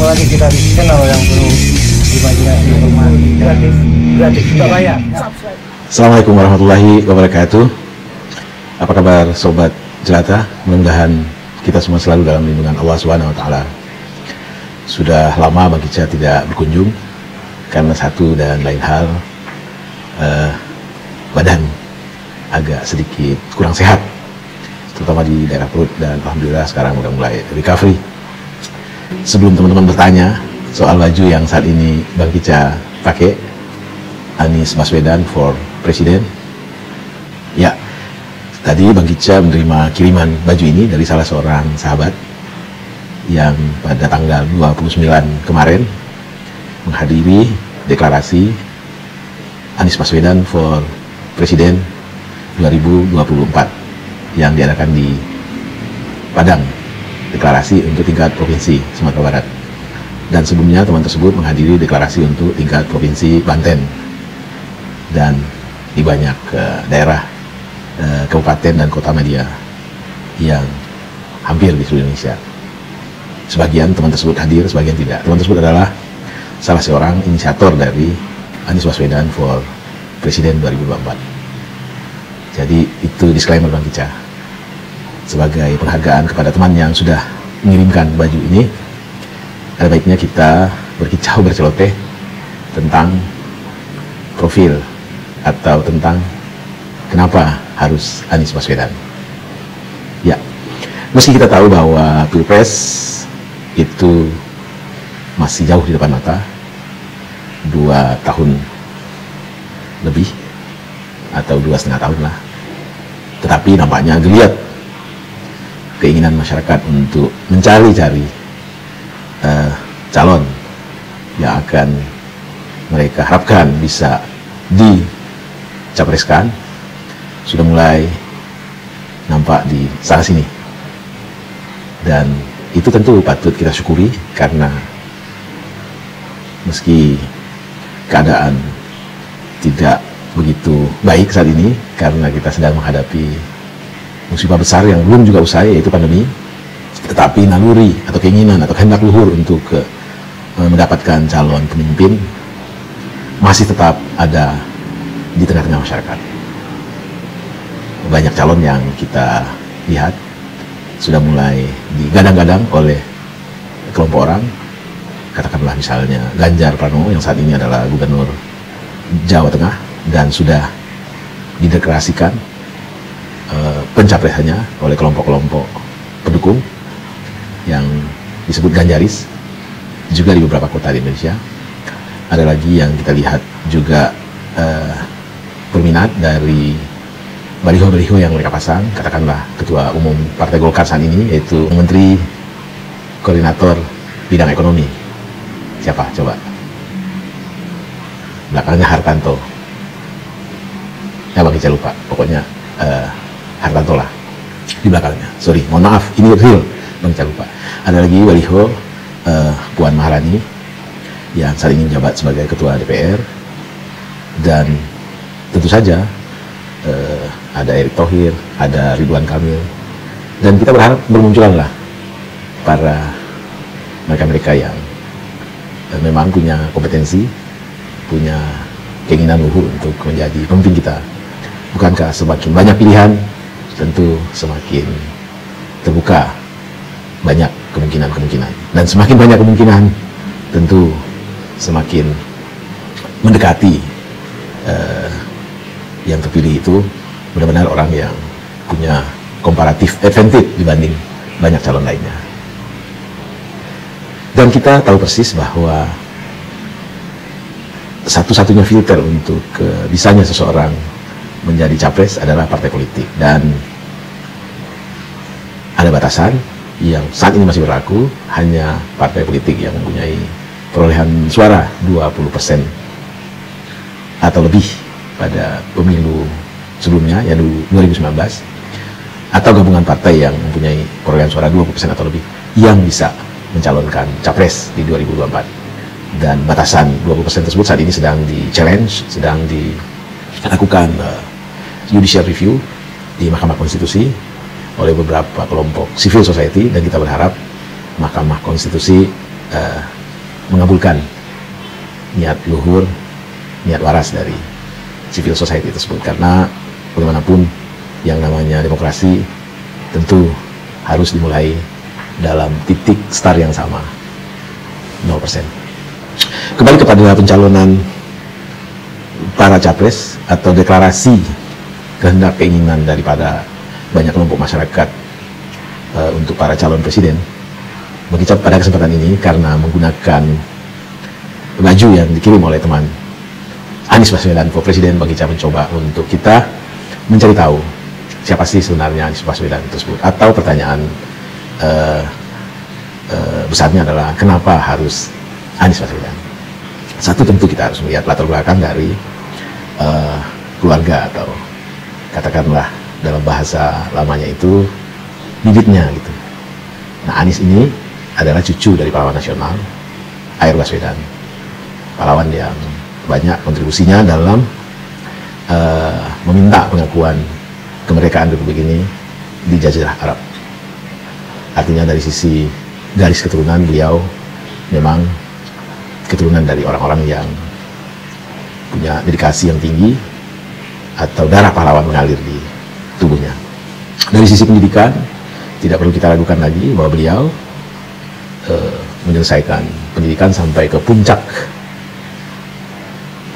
ketemu lagi kita di channel yang perlu imajinasi rumah gratis nggak bayar. Assalamualaikum warahmatullahi wabarakatuh. Apa kabar sobat jelata? Mudah-mudahan kita semua selalu dalam lindungan Allah Subhanahu wa taala. Sudah lama Bang Kica tidak berkunjung karena satu dan lain hal, badan agak sedikit kurang sehat, terutama di daerah perut, dan alhamdulillah sekarang udah mulai recovery. Sebelum teman-teman bertanya soal baju yang saat ini Bang Kica pakai, Anies Baswedan for President, ya, tadi Bang Kica menerima kiriman baju ini dari salah seorang sahabat yang pada tanggal 29 kemarin menghadiri deklarasi Anies Baswedan for Presiden 2024 yang diadakan di Padang, deklarasi untuk tingkat Provinsi Sumatera Barat. Dan sebelumnya teman tersebut menghadiri deklarasi untuk tingkat Provinsi Banten dan di banyak daerah, kabupaten dan kota media yang hampir di seluruh Indonesia. Sebagian teman tersebut hadir, sebagian tidak. Teman tersebut adalah salah seorang inisiator dari Anies Baswedan for Presiden 2024. Jadi itu disclaimer Bang Kica. Sebagai penghargaan kepada teman yang sudah mengirimkan baju ini, ada baiknya kita berkicau berceloteh tentang profil atau tentang kenapa harus Anies Baswedan. Ya, meski kita tahu bahwa Pilpres itu masih jauh di depan mata, 2 tahun lebih atau 2,5 tahun lah, tetapi nampaknya geliat keinginan masyarakat untuk mencari-cari calon yang akan mereka harapkan bisa dicapreskan sudah mulai nampak di sana sini, dan itu tentu patut kita syukuri karena meski keadaan tidak begitu baik saat ini karena kita sedang menghadapi musibah besar yang belum juga usai, yaitu pandemi, tetapi naluri atau keinginan atau kehendak luhur untuk mendapatkan calon pemimpin masih tetap ada di tengah-tengah masyarakat. Banyak calon yang kita lihat sudah mulai digadang-gadang oleh kelompok orang, katakanlah misalnya Ganjar Pranowo yang saat ini adalah Gubernur Jawa Tengah dan sudah dideklarasikan pencapresannya oleh kelompok-kelompok pendukung yang disebut Ganjaris juga di beberapa kota di Indonesia. Ada lagi yang kita lihat juga berminat dari baliho-baliho yang mereka pasang, katakanlah Ketua Umum Partai Golkar saat ini, yaitu Menteri Koordinator Bidang Ekonomi. Siapa? Coba. Belakangnya Hartanto. Ya Bang Kica lupa, pokoknya Hartanto lah di belakangnya. Sorry, mohon maaf, ini real Bang Kica lupa. Ada lagi baliho Puan Maharani yang saat ini menjabat sebagai Ketua DPR, dan tentu saja ada Erick Thohir, ada Ridwan Kamil, dan kita berharap bermunculanlah para mereka-mereka yang memang punya kompetensi, punya keinginan luhur untuk menjadi pemimpin kita. Bukankah semakin banyak pilihan, tentu semakin terbuka banyak kemungkinan-kemungkinan, dan semakin banyak kemungkinan tentu semakin mendekati yang terpilih itu benar-benar orang yang punya komparatif advantage dibanding banyak calon lainnya. Dan kita tahu persis bahwa satu-satunya filter untuk bisanya seseorang menjadi capres adalah partai politik, dan ada batasan yang saat ini masih berlaku. Hanya partai politik yang mempunyai perolehan suara 20% atau lebih pada pemilu sebelumnya, ya 2019, atau gabungan partai yang mempunyai perolehan suara 20% atau lebih yang bisa mencalonkan capres di 2024. Dan batasan 20% tersebut saat ini sedang di-challenge, sedang dilakukan judicial review di Mahkamah Konstitusi oleh beberapa kelompok civil society, dan kita berharap Mahkamah Konstitusi mengabulkan niat luhur, niat waras dari civil society tersebut. Karena bagaimanapun yang namanya demokrasi tentu harus dimulai dalam titik start yang sama, 0%. Kembali kepada pencalonan para capres atau deklarasi kehendak keinginan daripada banyak kelompok masyarakat untuk para calon presiden. Bagi pada kesempatan ini, karena menggunakan baju yang dikirim oleh teman Anies Baswedan for Presiden, bagi Ca mencoba untuk kita mencari tahu siapa sih sebenarnya Anies Baswedan tersebut, atau pertanyaan besarnya adalah kenapa harus Anies Baswedan. Satu, tentu kita harus melihat latar belakang dari keluarga, atau katakanlah dalam bahasa lamanya itu bibitnya gitu. Nah, Anies ini adalah cucu dari pahlawan nasional Air Baswedan, pahlawan yang banyak kontribusinya dalam meminta pengakuan kemerdekaan Republik ini di Jazirah Arab. Artinya dari sisi garis keturunan, beliau memang keturunan dari orang-orang yang punya dedikasi yang tinggi, atau darah pahlawan mengalir di tubuhnya. Dari sisi pendidikan, tidak perlu kita ragukan lagi bahwa beliau menyelesaikan pendidikan sampai ke puncak,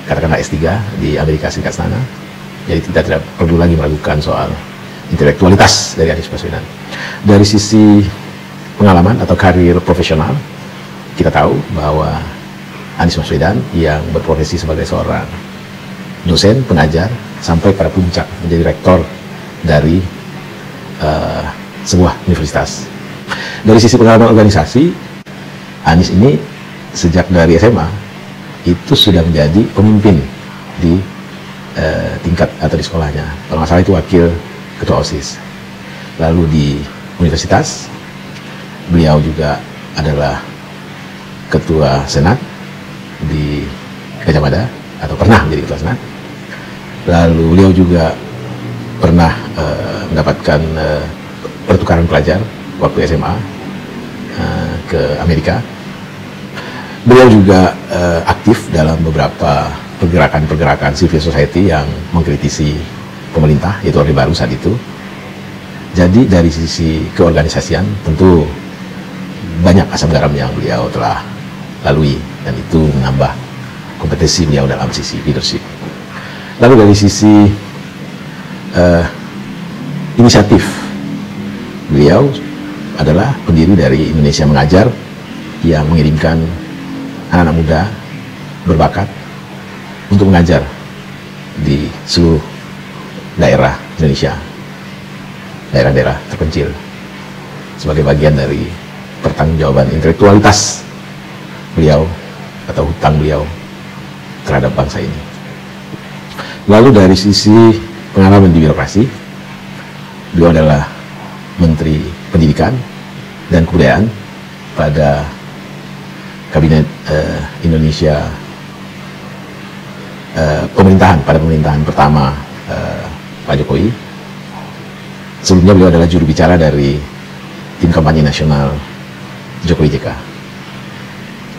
katakanlah S3 di Amerika Serikat sana. Jadi kita tidak perlu lagi meragukan soal intelektualitas dari Anies Baswedan. Dari sisi pengalaman atau karir profesional, kita tahu bahwa Anies Baswedan yang berprofesi sebagai seorang dosen, pengajar, sampai pada puncak menjadi rektor dari sebuah universitas. Dari sisi pengalaman organisasi, Anies ini sejak dari SMA itu sudah menjadi pemimpin di tingkat atau di sekolahnya. Kalau nggak salah itu wakil ketua OSIS. Lalu di universitas, beliau juga adalah ketua senat di Gajah Mada, atau pernah menjadi ketua senat. Lalu beliau juga pernah mendapatkan pertukaran pelajar waktu SMA ke Amerika. Beliau juga aktif dalam beberapa pergerakan-pergerakan civil society yang mengkritisi pemerintah, yaitu Orde Baru saat itu. Jadi dari sisi keorganisasian tentu banyak asam garam yang beliau telah lalui, dan itu menambah kompetensi beliau dalam sisi leadership. Lalu dari sisi inisiatif, beliau adalah pendiri dari Indonesia Mengajar yang mengirimkan anak-anak muda berbakat untuk mengajar di seluruh daerah Indonesia, daerah-daerah terpencil, sebagai bagian dari pertanggungjawaban intelektualitas beliau atau hutang beliau terhadap bangsa ini. Lalu dari sisi pengalaman di birokrasi, beliau adalah Menteri Pendidikan dan Kebudayaan pada Kabinet Indonesia pada pemerintahan pertama Pak Jokowi. Sebelumnya beliau adalah juru bicara dari tim kampanye nasional Jokowi JK.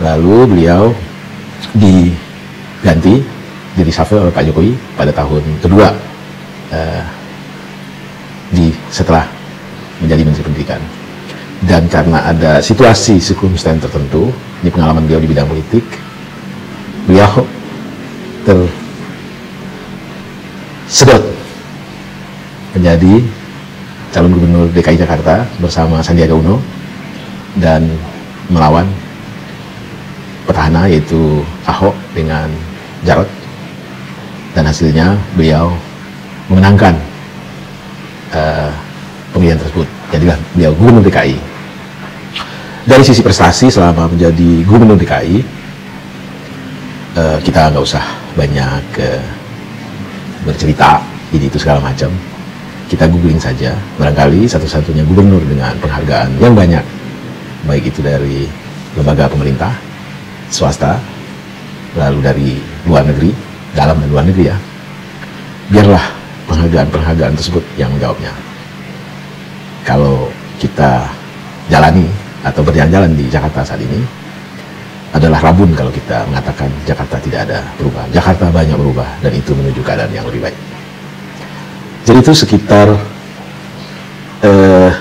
Lalu beliau diganti, reshuffle oleh Pak Jokowi pada tahun kedua setelah menjadi Menteri Pendidikan. Dan karena ada situasi circumstance tertentu, ini pengalaman beliau di bidang politik, beliau tersedot menjadi calon gubernur DKI Jakarta bersama Sandiaga Uno dan melawan petahana yaitu Ahok dengan Jarot, dan hasilnya beliau memenangkan pemilihan tersebut. Jadilah beliau gubernur DKI. Dari sisi prestasi selama menjadi gubernur DKI, kita nggak usah banyak bercerita ini itu segala macam. Kita googling saja, barangkali satu-satunya gubernur dengan penghargaan yang banyak, baik itu dari lembaga pemerintah, swasta, lalu dari luar negeri, dalam dan luar negeri ya. Biarlah penghargaan-penghargaan tersebut yang menjawabnya. Kalau kita jalani atau berjalan-jalan di Jakarta saat ini, adalah rabun kalau kita mengatakan Jakarta tidak ada perubahan. Jakarta banyak berubah dan itu menuju keadaan yang lebih baik. Jadi itu sekitar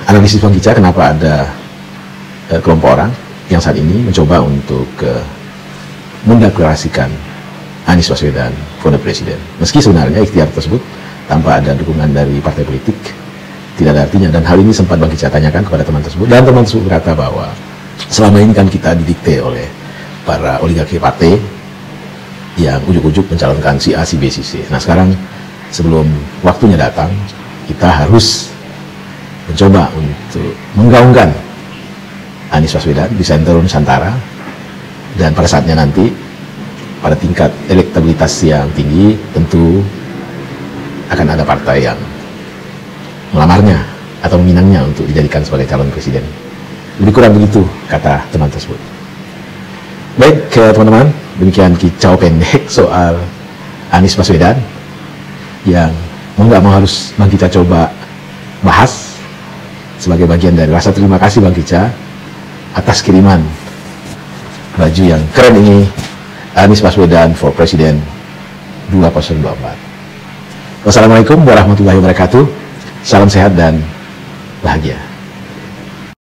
analisis Bang Kicca kenapa ada kelompok orang yang saat ini mencoba untuk mendeklarasikan Anies Baswedan for the President. Meski sebenarnya ikhtiar tersebut tanpa ada dukungan dari partai politik tidak ada artinya, dan hal ini sempat Bang Kicca tanyakan kepada teman tersebut, dan teman tersebut berkata bahwa selama ini kan kita didikte oleh para oligarki partai yang ujuk-ujuk mencalonkan si A, si B, si C. Nah sekarang sebelum waktunya datang, kita harus mencoba untuk menggaungkan Anies Baswedan di sentra Nusantara, dan pada saatnya nanti pada tingkat elektabilitas yang tinggi tentu akan ada partai yang melamarnya atau meminangnya untuk dijadikan sebagai calon presiden. Lebih kurang begitu kata teman tersebut. Baik teman-teman, demikian kicau pendek soal Anies Baswedan yang mau nggak mau harus Bang Kicca coba bahas sebagai bagian dari rasa terima kasih Bang Kicca atas kiriman baju yang keren ini, Anies Baswedan for President 2024. Wassalamualaikum warahmatullahi wabarakatuh. Salam sehat dan bahagia.